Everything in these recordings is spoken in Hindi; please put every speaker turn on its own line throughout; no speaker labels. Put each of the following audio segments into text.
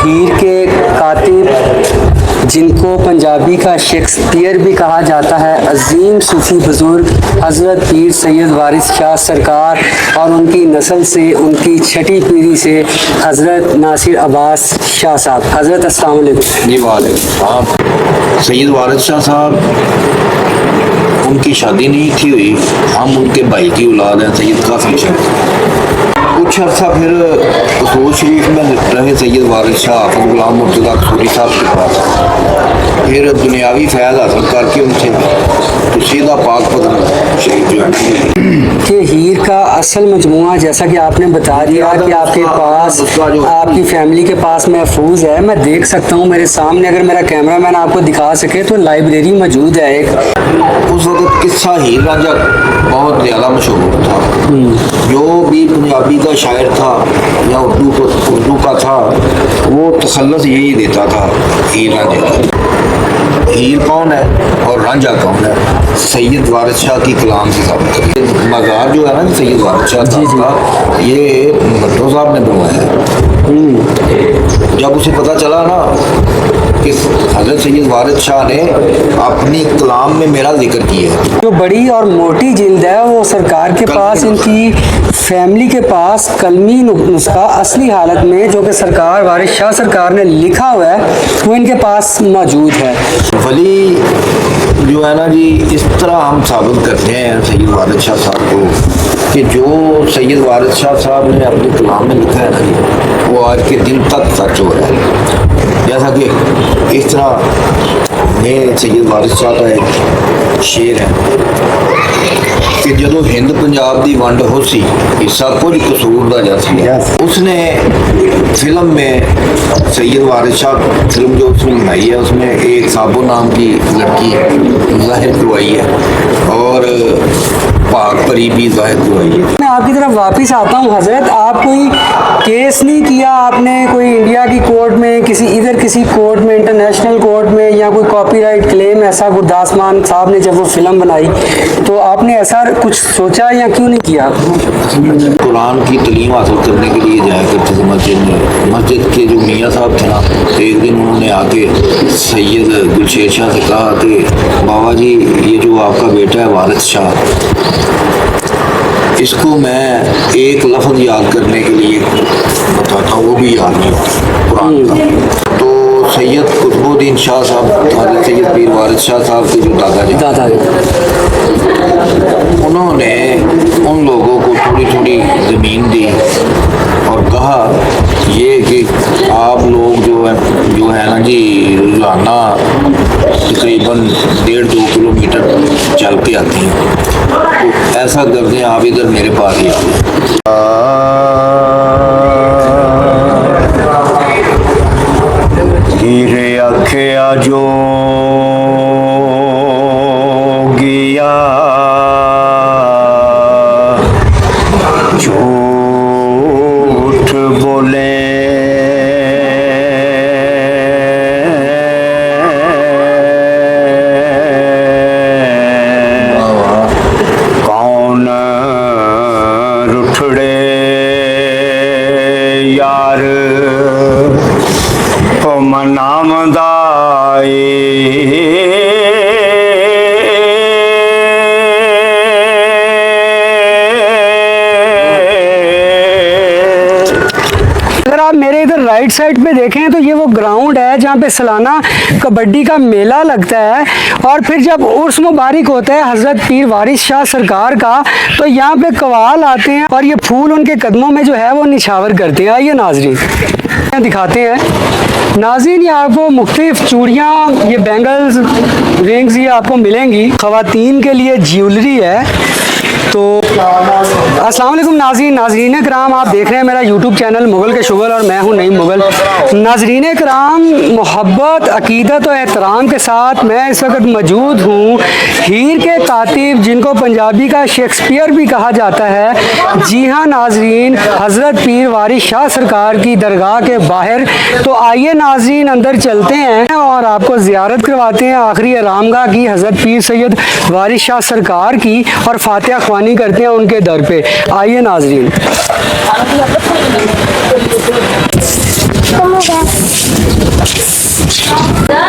हीर के कातिब जिनको पंजाबी का शेक्सपियर भी कहा जाता है, अजीम सूफी बुजुर्ग हज़रत पीर सैयद वारिस शाह सरकार और उनकी नस्ल से उनकी छठी पीढ़ी से हज़रत नासिर अब्बास शाह साहब। हज़रत अस्सलाम वालेकुम।
जी वालेकुम। सैयद वारिस शाह साहब, उनकी शादी नहीं थी हुई, हम उनके भाई की औलाद हैं, सैयद कासिम शाह। कुछ अर्सा फिर उसूल शरीफ में रहे सैयद वारिस शाह हाफ़िज़ गुलाम मुर्तज़ा कसूरी साहब के पास, फिर दुनियावी फैज़ हासिल करके उनसे तो सीधा पाक पदर शरीफ जो है
कि हीर का असल मजमुआ जैसा कि आपने बता दिया कि आपके पास आपकी फैमिली के पास महफूज है, मैं देख सकता हूँ मेरे सामने, अगर मेरा कैमरामैन आपको दिखा सके तो लाइब्रेरी मौजूद है एक।
उस वक्त किस्सा हीर रांझा बहुत ज़्यादा मशहूर था। जो भी पंजाबी का शायर था या उर्दू का था, वो तसल्लुस यही देता था हीर रांझे का। हीर कौन है और रांझा कौन है, सैयद वारिस शाह की कलाम से साबित करिए। मज़ार जो है ना सैयद वारिस शाह का, ये भट्टो साहब ने बनवाया है। जब उसे पता चला ना कि हज़रत सैयद वारिस शाह ने अपनी कलाम में मेरा जिक्र किया है,
जो बड़ी और मोटी जिल्द है वो सरकार के पास, इनकी फैमिली के पास कलमी नुस्खा असली हालत में जो कि सरकार वारिस शाह सरकार ने लिखा हुआ है वो इनके पास मौजूद है।
वली जो है ना जी, इस तरह हम साबित करते हैं सैयद वारिस शाह साहब को कि जो सैयद वारिस शाह साहब ने अपनी कलाम में लिखा है ना जी, वो आज के दिन तक सच हो रहा है। जैसा कि इस तरह में सैयद वारिस शाह का एक शेर है कि ਜਦੋਂ हिंद पंजाब की वंड हो सी हिस्सा कुछ कसूर का जैसी, उसने फिल्म में सैयद वारिस शाह फिल्म जो उसने बनाई है उसमें एक साबो नाम की लड़की जाहिर करवाई है और भाग परी भी जाहिर करवाई है।
मैं आपकी तरफ वापस आता हूँ हजरत, आप कोई केस नहीं किया आपने कोई इंडिया की कोर्ट में, किसी कोर्ट में, इंटरनेशनल कोर्ट में, या कोई कॉपीराइट क्लेम ऐसा गुरदास मान साहब ने जब वो फिल्म बनाई तो आपने ऐसा कुछ सोचा या क्यों नहीं किया?
कुरान की तलीम हासिल करने के लिए जाया करते थे मस्जिद में। मस्जिद के जो मियाँ साहब थे ना, एक दिन उन्होंने आके सैयद गुलशेर शाह से कहा कि बाबा जी, ये जो आपका बेटा है वारिस शाह, इसको मैं एक लफ्ज़ याद करने के लिए बताता हूँ, वो भी याद नहीं होता कुरान का। तो सैयद कुतुबुद्दीन शाह साहब, हज़रत सैयद पीर वारिस शाह साहब के जो दादाजी, उन्होंने उन लोगों को थोड़ी थोड़ी ज़मीन दी और कहा ये कि आप लोग जो है ना जी, रोज़ाना तकरीबन 1.5-2 किलोमीटर चल के आते हैं, तो ऐसा करते हैं आप इधर मेरे पास ही हीरे आख्या जो गया झूठ बोले, कौन रुठड़े यार तो मनामदाए।
अगर आप मेरे इधर राइट साइड पे देखें तो ये वो ग्राउंड है जहाँ पे सालाना कबड्डी का मेला लगता है, और फिर जब उर्स मुबारक होता है हज़रत पीर वारिस शाह सरकार का, तो यहाँ पे कवाल आते हैं और ये फूल उनके कदमों में जो है वो निछावर करते हैं। आइए नाजरीन दिखाते हैं। नाज़रीन, ये आपको मुख्तलिफ चूड़ियाँ, ये बैंगल्स, रिंग्स ये आपको मिलेंगी। ख़वातीन के लिए ज्वेलरी है। तो अस्सलाम वालेकुम नाज़रीन कराम, आप देख रहे हैं मेरा यूट्यूब चैनल मुग़ल के शुगल और मैं हूं नईम मुग़ल। नाज़रीन कराम, मोहब्बत, अकीदत और एहतराम के साथ मैं इस वक्त मौजूद हूं हीर के कातिब जिनको पंजाबी का शेक्सपियर भी कहा जाता है। जी हाँ नाज़रीन, हज़रत पीर वारिस शाह सरकार की दरगाह के बाहर। तो आइए नाज़रीन अंदर चलते हैं और आपको ज़ियारत करवाते हैं आखिरी आरामगाह की, हज़रत पीर सैयद वारिस शाह सरकार की, और फातिहा ख्वानी करते हैं उनके दर पे। आइए नाज़रीन।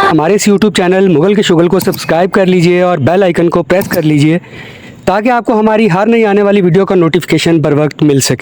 हमारे इस YouTube चैनल मुगल के शुगल को सब्सक्राइब कर लीजिए और बेल आइकन को प्रेस कर लीजिए ताकि आपको हमारी हर नई आने वाली वीडियो का नोटिफिकेशन बर वक्त मिल सके।